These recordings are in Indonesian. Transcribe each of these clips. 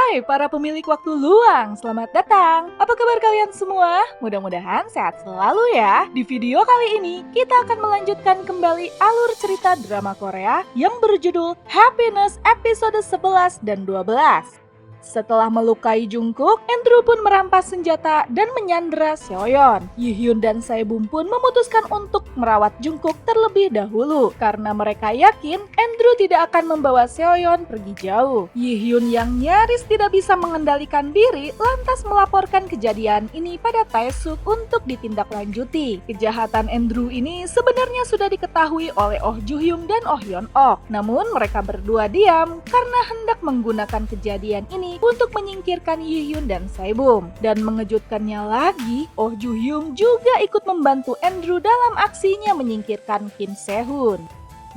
Hai para pemilik waktu luang, selamat datang. Apa kabar kalian semua? Mudah-mudahan sehat selalu ya. Di video kali ini, kita akan melanjutkan kembali alur cerita drama Korea yang berjudul Happiness episode 11 dan 12. Setelah melukai Jungkook, Andrew pun merampas senjata dan menyandera Seoyeon. Yihyun dan Saebum pun memutuskan untuk merawat Jungkook terlebih dahulu karena mereka yakin Andrew tidak akan membawa Seoyeon pergi jauh. Yihyun yang nyaris tidak bisa mengendalikan diri lantas melaporkan kejadian ini pada Taesuk untuk ditindaklanjuti. Kejahatan Andrew ini sebenarnya sudah diketahui oleh Oh Ju-hyung dan Oh Yeon-ok. Namun mereka berdua diam karena hendak menggunakan kejadian ini untuk menyingkirkan Yihyun dan Saebum. Dan mengejutkannya lagi, Oh Ju-hyung juga ikut membantu Andrew dalam aksinya menyingkirkan Kim Se-hoon.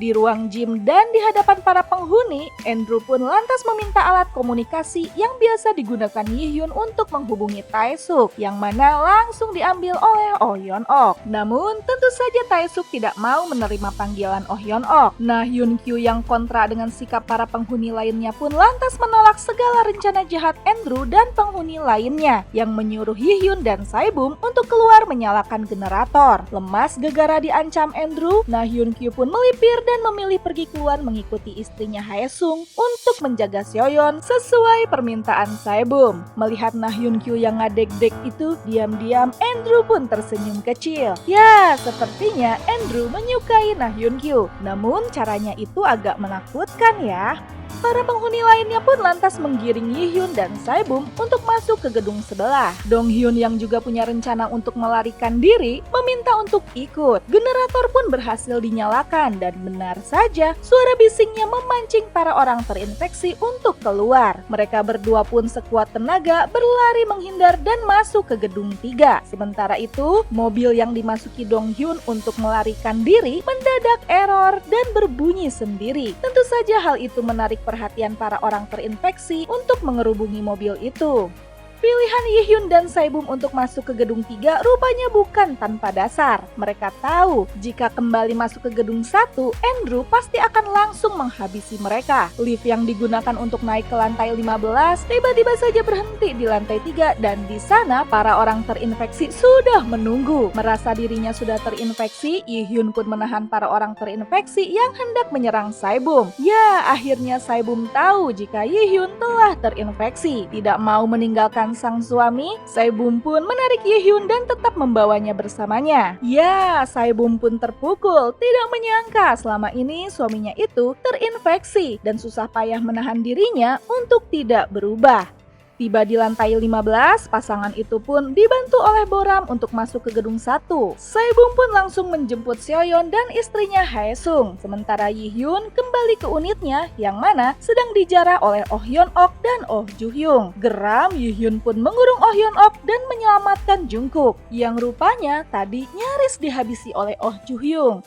Di ruang gym dan di hadapan para penghuni, Andrew pun lantas meminta alat komunikasi yang biasa digunakan Yihyun untuk menghubungi Taesuk, yang mana langsung diambil oleh Oh Yeon-ok. Namun, tentu saja Taesuk tidak mau menerima panggilan Oh Yeon-ok. Nah, Hyun-kyu yang kontra dengan sikap para penghuni lainnya pun lantas menolak segala rencana jahat Andrew dan penghuni lainnya, yang menyuruh Yihyun dan Saebum untuk keluar menyalakan generator. Lemas gegara diancam Andrew, nah Hyun-kyu pun melipir dan memilih pergi keluar mengikuti istrinya Haesung untuk menjaga Seoyeon sesuai permintaan Saebum. Melihat Nah Hyun-kyu yang ngadek-dek itu, diam-diam Andrew pun tersenyum kecil. Ya, sepertinya Andrew menyukai Nah Hyun-kyu, namun caranya itu agak menakutkan ya. Para penghuni lainnya pun lantas menggiring Yihyun dan Saebum untuk masuk ke gedung sebelah. Donghyun yang juga punya rencana untuk melarikan diri meminta untuk ikut. Generator pun berhasil dinyalakan dan benar saja suara bisingnya memancing para orang terinfeksi untuk keluar. Mereka berdua pun sekuat tenaga berlari menghindar dan masuk ke gedung 3. Sementara itu, mobil yang dimasuki Donghyun untuk melarikan diri mendadak error dan berbunyi sendiri. Tentu saja hal itu menarik perhatian para orang terinfeksi untuk mengerubungi mobil itu. Pilihan Yihyun dan Saebum untuk masuk ke gedung 3 rupanya bukan tanpa dasar. Mereka tahu jika kembali masuk ke gedung 1, Andrew pasti akan langsung menghabisi mereka. Lift yang digunakan untuk naik ke lantai 15 tiba-tiba saja berhenti di lantai 3 dan di sana para orang terinfeksi sudah menunggu. Merasa dirinya sudah terinfeksi, Yihyun pun menahan para orang terinfeksi yang hendak menyerang Saebum. Ya, akhirnya Saebum tahu jika Yihyun telah terinfeksi. Tidak mau meninggalkan sang suami, Saebum pun menarik Yihyun dan tetap membawanya bersamanya. Ya, Saebum pun terpukul, tidak menyangka selama ini suaminya itu terinfeksi dan susah payah menahan dirinya untuk tidak berubah. Tiba di lantai 15, pasangan itu pun dibantu oleh Boram untuk masuk ke gedung 1. Saebum pun langsung menjemput Seoyeon dan istrinya Haesung. Sementara Yihyun kembali ke unitnya yang mana sedang dijarah oleh Oh Yeon-ok dan Oh Ju-hyung. Geram, Yihyun pun mengurung Oh Yeon-ok dan menyelamatkan Jungkook yang rupanya tadi nyaris dihabisi oleh Oh Ju-hyung.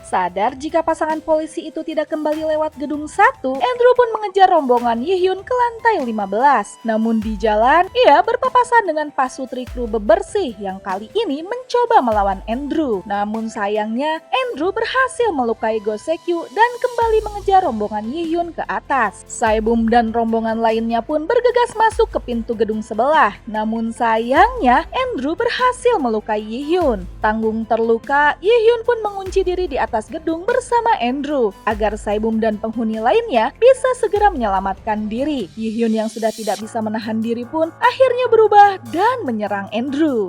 Sadar jika pasangan polisi itu tidak kembali lewat gedung 1, Andrew pun mengejar rombongan Yihyun ke lantai 15. Namun di jalan, ia berpapasan dengan pasutri kru bebersih yang kali ini mencoba melawan Andrew. Namun sayangnya, Andrew berhasil melukai Go Se-kyu dan kembali mengejar rombongan Yihyun ke atas. Saebum dan rombongan lainnya pun bergegas masuk ke pintu gedung sebelah. Namun sayangnya, Andrew berhasil melukai Yihyun. Tanggung terluka, Yihyun pun mengunci diri di atas gedung bersama Andrew agar Saebum dan penghuni lainnya bisa segera menyelamatkan diri. Yihyun yang sudah tidak bisa menahan diri pun akhirnya berubah dan menyerang Andrew.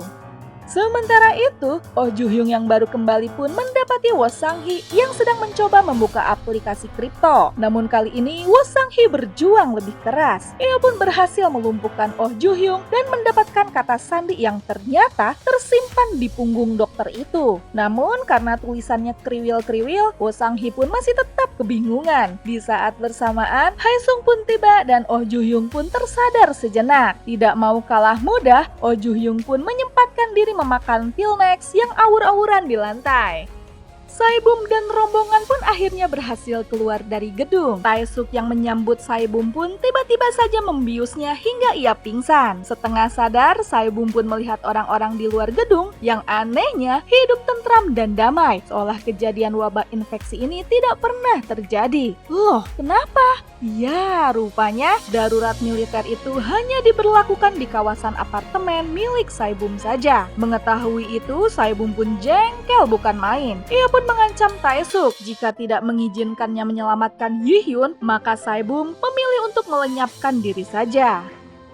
Sementara itu, Oh Ju-hyung yang baru kembali pun mendapati Wo Sang-hee yang sedang mencoba membuka aplikasi kripto. Namun kali ini Wo Sang-hee berjuang lebih keras. Ia pun berhasil melumpuhkan Oh Ju-hyung dan mendapatkan kata sandi yang ternyata tersimpan di punggung dokter itu. Namun karena tulisannya kriwil-kriwil, Wo Sang-hee pun masih tetap kebingungan. Di saat bersamaan, Haesung pun tiba dan Oh Ju-hyung pun tersadar sejenak. Tidak mau kalah mudah, Oh Ju-hyung pun menyempatkan diri memakan pil Nex yang awur-awuran di lantai. Saebum dan rombongan pun akhirnya berhasil keluar dari gedung. Taesuk yang menyambut Saebum pun tiba-tiba saja membiusnya hingga ia pingsan. Setengah sadar, Saebum pun melihat orang-orang di luar gedung yang anehnya hidup tentram dan damai, seolah kejadian wabah infeksi ini tidak pernah terjadi. Loh, kenapa? Ya, rupanya darurat militer itu hanya diberlakukan di kawasan apartemen milik Saebum saja. Mengetahui itu, Saebum pun jengkel bukan main. Ia pun mengancam Taesuk jika tidak mengizinkannya menyelamatkan Yihyun, maka Saebum memilih untuk melenyapkan diri saja.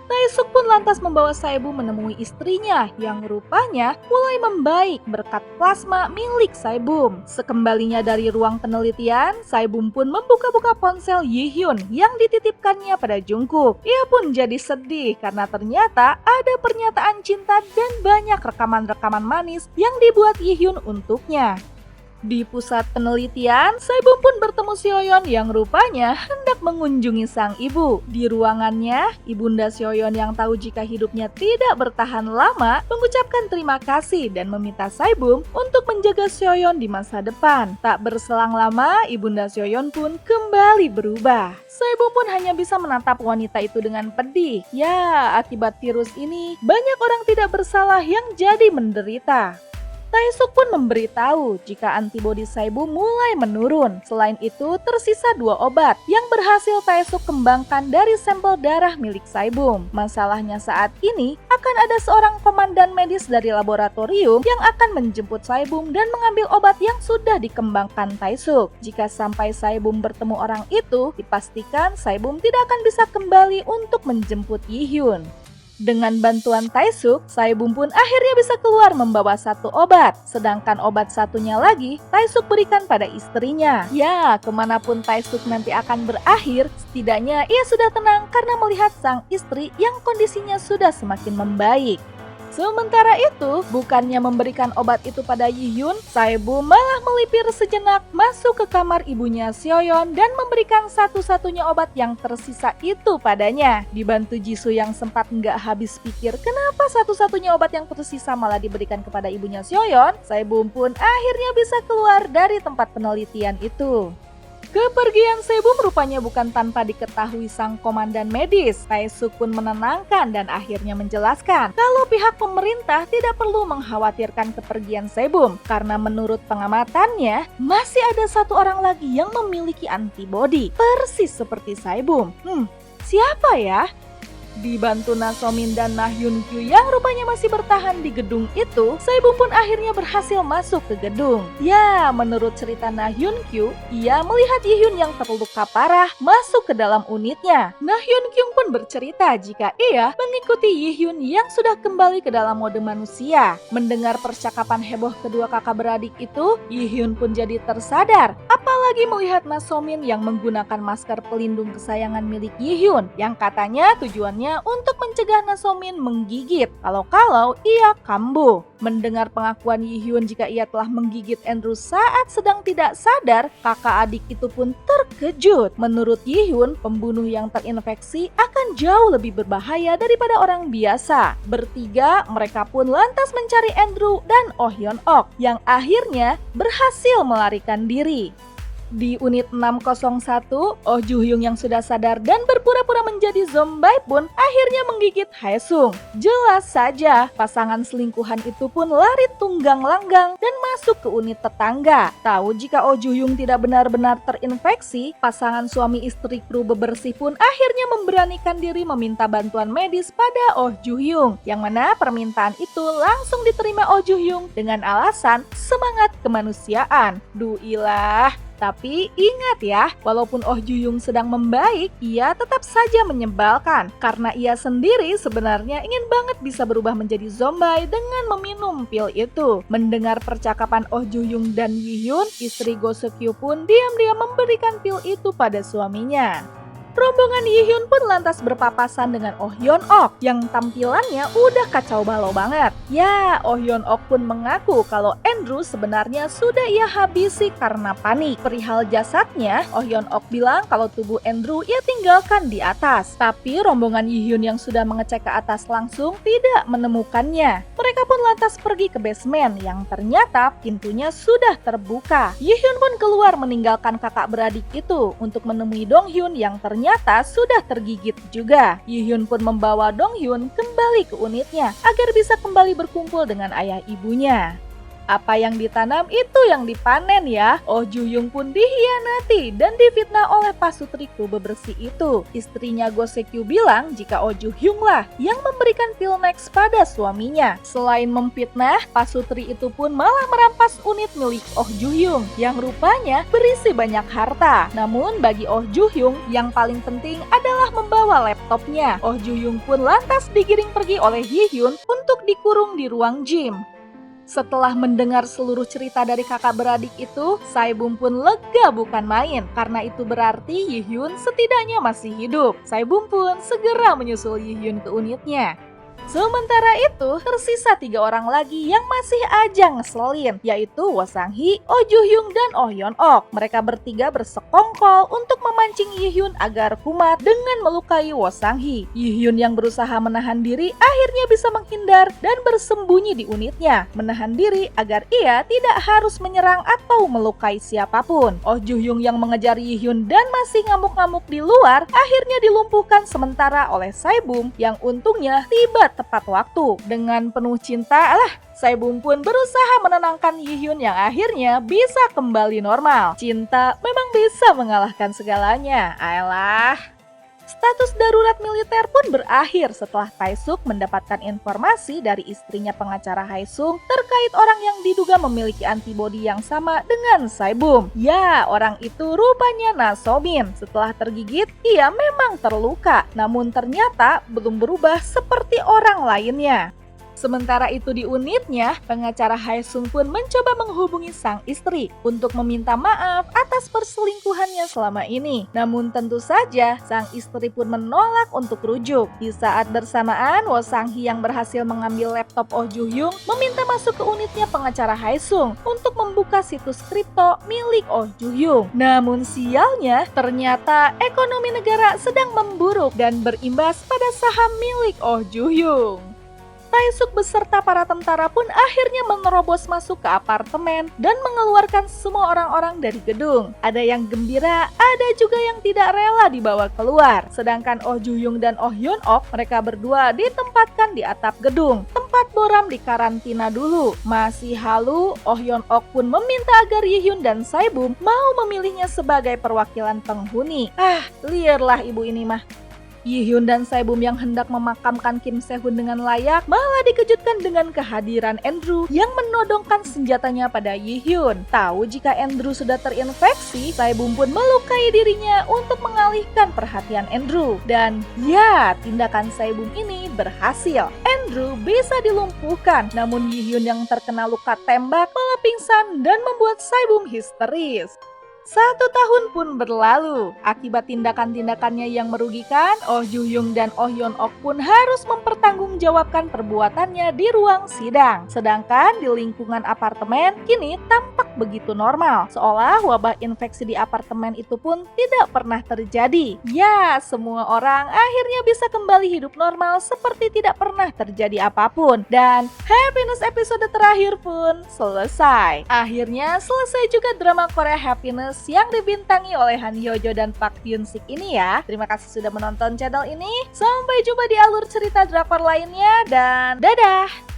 Taesuk pun lantas membawa Saebum menemui istrinya yang rupanya mulai membaik berkat plasma milik Saebum. Sekembalinya dari ruang penelitian, Saebum pun membuka-buka ponsel Yihyun yang dititipkannya pada Jungkook. Ia pun jadi sedih karena ternyata ada pernyataan cinta dan banyak rekaman-rekaman manis yang dibuat Yihyun untuknya. Di pusat penelitian, Saebum pun bertemu Seoyeon yang rupanya hendak mengunjungi sang ibu. Di ruangannya, ibunda Seoyeon yang tahu jika hidupnya tidak bertahan lama mengucapkan terima kasih dan meminta Saebum untuk menjaga Seoyeon di masa depan. Tak berselang lama, ibunda Seoyeon pun kembali berubah. Saebum pun hanya bisa menatap wanita itu dengan pedih. Ya, akibat virus ini, banyak orang tidak bersalah yang jadi menderita. Taesuk pun memberitahu jika antibodi Saebum mulai menurun. Selain itu, tersisa 2 obat yang berhasil Taesuk kembangkan dari sampel darah milik Saebum. Masalahnya saat ini, akan ada seorang komandan medis dari laboratorium yang akan menjemput Saebum dan mengambil obat yang sudah dikembangkan Taesuk. Jika sampai Saebum bertemu orang itu, dipastikan Saebum tidak akan bisa kembali untuk menjemput Yihyun. Dengan bantuan Taesuk, Saebum pun akhirnya bisa keluar membawa 1 obat. Sedangkan obat satunya lagi, Taesuk berikan pada istrinya. Ya, kemanapun Taesuk nanti akan berakhir, setidaknya ia sudah tenang karena melihat sang istri yang kondisinya sudah semakin membaik. Sementara itu, bukannya memberikan obat itu pada Yihyun, Saebum malah melipir sejenak masuk ke kamar ibunya Seoyeon dan memberikan satu-satunya obat yang tersisa itu padanya. Dibantu Jisoo yang sempat nggak habis pikir kenapa satu-satunya obat yang tersisa malah diberikan kepada ibunya Seoyeon, Saebum pun akhirnya bisa keluar dari tempat penelitian itu. Kepergian Saebum rupanya bukan tanpa diketahui sang komandan medis. Taesuk pun menenangkan dan akhirnya menjelaskan kalau pihak pemerintah tidak perlu mengkhawatirkan kepergian Saebum karena menurut pengamatannya masih ada 1 orang lagi yang memiliki antibodi persis seperti Saebum. Siapa ya? Dibantu Nasomin dan Nahyun Kyu yang rupanya masih bertahan di gedung itu, Saebum pun akhirnya berhasil masuk ke gedung. Ya, menurut cerita Nahyun Kyu, ia melihat Yihyun yang terluka parah masuk ke dalam unitnya. Nahyun Kyu pun bercerita jika ia mengikuti Yihyun yang sudah kembali ke dalam mode manusia. Mendengar percakapan heboh kedua kakak beradik itu, Yihyun pun jadi tersadar. Apalagi melihat Nasomin yang menggunakan masker pelindung kesayangan milik Yihyun, yang katanya tujuannya untuk mencegah Nasomin menggigit kalau ia kambuh. Mendengar pengakuan Yihyun jika ia telah menggigit Andrew saat sedang tidak sadar, kakak adik itu pun terkejut. Menurut Yihyun, pembunuh yang terinfeksi akan jauh lebih berbahaya daripada orang biasa. Bertiga, mereka pun lantas mencari Andrew dan Oh Hyun Ok yang akhirnya berhasil melarikan diri. Di unit 601, Oh Joo Hyung yang sudah sadar dan berpura-pura menjadi zombie pun akhirnya menggigit Haesung. Jelas saja, pasangan selingkuhan itu pun lari tunggang langgang dan masuk ke unit tetangga. Tahu jika Oh Joo Hyung tidak benar-benar terinfeksi, pasangan suami istri kru bebersih pun akhirnya memberanikan diri meminta bantuan medis pada Oh Joo Hyung. Yang mana permintaan itu langsung diterima Oh Joo Hyung dengan alasan semangat kemanusiaan. Duilah. Tapi ingat ya, walaupun Oh Joo Hyung sedang membaik, ia tetap saja menyebalkan karena ia sendiri sebenarnya ingin banget bisa berubah menjadi zombie dengan meminum pil itu. Mendengar percakapan Oh Joo Hyung dan Yihyun, istri Go Seok Kyu pun diam-diam memberikan pil itu pada suaminya. rombongan Yihyun pun lantas berpapasan dengan Oh Hyun-ok yang tampilannya udah kacau balau banget. Ya, Oh Hyun-ok pun mengaku kalau Andrew sebenarnya sudah ia habisi karena panik. Perihal jasadnya, Oh Hyun-ok bilang kalau tubuh Andrew ia tinggalkan di atas. Tapi rombongan Yihyun yang sudah mengecek ke atas langsung tidak menemukannya. Mereka pun lantas pergi ke basement yang ternyata pintunya sudah terbuka. Yihyun pun keluar meninggalkan kakak beradik itu untuk menemui Donghyun yang ternyata sudah tergigit juga. Yihyun pun membawa Donghyun kembali ke unitnya agar bisa kembali berkumpul dengan ayah ibunya. Apa yang ditanam itu yang dipanen ya. Oh Ju-hyung pun dihianati dan difitnah oleh pasutriku bebersih itu. Istrinya Go Se-kyu bilang jika Oh Ju-hyung lah yang memberikan pil Nex pada suaminya. Selain memfitnah, pasutri itu pun malah merampas unit milik Oh Ju-hyung yang rupanya berisi banyak harta. Namun bagi Oh Ju-hyung yang paling penting adalah membawa laptopnya. Oh Ju-hyung pun lantas digiring pergi oleh Yi-hyun untuk dikurung di ruang gym. Setelah mendengar seluruh cerita dari kakak beradik itu, Sae-bum pun lega bukan main. Karena itu berarti Yi-hyun setidaknya masih hidup. Sae-bum pun segera menyusul Yi-hyun ke unitnya. Sementara itu, tersisa 3 orang lagi yang masih aja ngeselin, yaitu Wo Sang-hee, Oh Ju-hyung, dan Oh Hyun-ok. Mereka bertiga bersekongkol untuk memancing Yi-hyun agar kumat dengan melukai Wo Sang-hee. Yi-hyun yang berusaha menahan diri akhirnya bisa menghindar dan bersembunyi di unitnya, menahan diri agar ia tidak harus menyerang atau melukai siapapun. Oh Ju-hyung yang mengejar Yi-hyun dan masih ngamuk-ngamuk di luar akhirnya dilumpuhkan sementara oleh Sae-bum yang untungnya tiba tepat waktu. Dengan penuh cinta Sae-bum pun berusaha menenangkan Yi-hyun yang akhirnya bisa kembali normal. Cinta memang bisa mengalahkan segalanya. Ayolah. Status darurat militer pun berakhir setelah Tae-suk mendapatkan informasi dari istrinya pengacara Hae-sung terkait orang yang diduga memiliki antibodi yang sama dengan Sae-bum. Ya, orang itu rupanya Na So-min. Setelah tergigit, ia memang terluka, namun ternyata belum berubah seperti orang lainnya. Sementara itu di unitnya, pengacara Hae-sung pun mencoba menghubungi sang istri untuk meminta maaf atas perselingkuhannya selama ini. Namun tentu saja, sang istri pun menolak untuk rujuk. Di saat bersamaan, Wo Sang-hee yang berhasil mengambil laptop Oh Ju-hyung meminta masuk ke unitnya pengacara Hae-sung untuk membuka situs kripto milik Oh Ju-hyung. Namun sialnya, ternyata ekonomi negara sedang memburuk dan berimbas pada saham milik Oh Ju-hyung. Tae-suk beserta para tentara pun akhirnya menerobos masuk ke apartemen dan mengeluarkan semua orang-orang dari gedung. Ada yang gembira, ada juga yang tidak rela dibawa keluar. Sedangkan Oh Ju-hyung dan Oh Hyun-ok, mereka berdua ditempatkan di atap gedung. Tempat boram dikarantina dulu. Masih halu, Oh Hyun-ok pun meminta agar Yi-hyun dan Sae-bum mau memilihnya sebagai perwakilan penghuni. Liarlah ibu ini mah. Yi-hyun dan Sae-bum yang hendak memakamkan Kim Se-hun dengan layak malah dikejutkan dengan kehadiran Andrew yang menodongkan senjatanya pada Yi-hyun. Tahu jika Andrew sudah terinfeksi, Sae-bum pun melukai dirinya untuk mengalihkan perhatian Andrew. Dan ya, tindakan Sae-bum ini berhasil. Andrew bisa dilumpuhkan, namun Yi-hyun yang terkena luka tembak malah pingsan dan membuat Sae-bum histeris. 1 tahun pun berlalu. Akibat tindakan-tindakannya yang merugikan, Oh Ju-hyung dan Oh Hyun-ok pun harus mempertanggungjawabkan perbuatannya di ruang sidang. Sedangkan di lingkungan apartemen kini tampak begitu normal, seolah wabah infeksi di apartemen itu pun tidak pernah terjadi. Ya, semua orang akhirnya bisa kembali hidup normal seperti tidak pernah terjadi apapun. Dan Happiness episode terakhir pun selesai. Akhirnya selesai juga drama Korea Happiness yang dibintangi oleh Han Hyo-jo dan Park Hyun-sik ini ya. Terima kasih sudah menonton channel ini. Sampai jumpa di alur cerita drakor lainnya dan dadah!